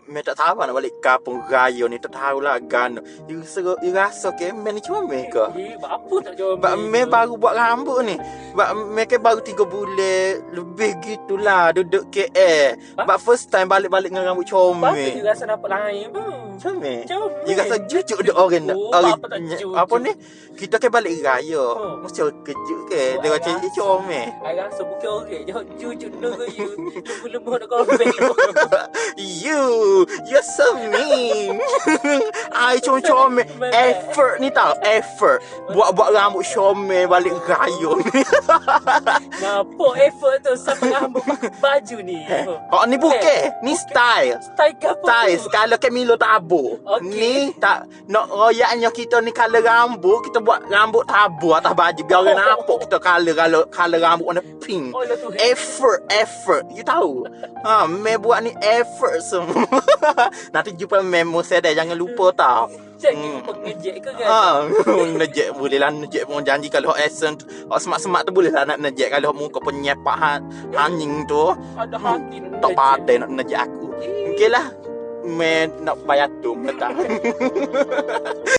Me tak tahu nak balik kampung raya ni, tak tahulah gan. You rasa ke men ni comel ke? Apa tak jawab? Bak me baru buat rambut ni. Bak me ke baru 3 bulan lebih gitulah duduk KL. Bak first time balik-balik dengan rambut comel. Apa you rasa nampak lain pun? Comel. Comel. You rasa jujur duk orang apa tak jujur? apa ni? Kita ke balik raya. Mesti kejut ke dia macam comel. I rasa bukan orang jujur dulu you. Lembu-lembu nak komen. You're so mean. I comel effort ni tau, effort. Buat rambut comel balik raya ni. Nampak effort tu sampai rambut baju ni. Oh ni bukan, ni style. Style ke apa? Style, kalau Camilo tabur. Okey. Ni tak nak royaknya kita ni color rambut, kita buat rambut tabur atas baju biar orang nampak kita color rambut warna pink. Oh, lah tu. Effort. You tahu? Me buat ni effort semua. Nanti jumpa memo saya dah, jangan lupa tau. Jadi pengejek ke kan? Nejek boleh lah. Nejek pun janji kalau accent semak-semak tu boleh lah nak nejek. Kalau muka penyepak hanying tu Ada hati nak tak nejek. pandai nak nejek aku. Okey lah. Nak bayar tu. Betul.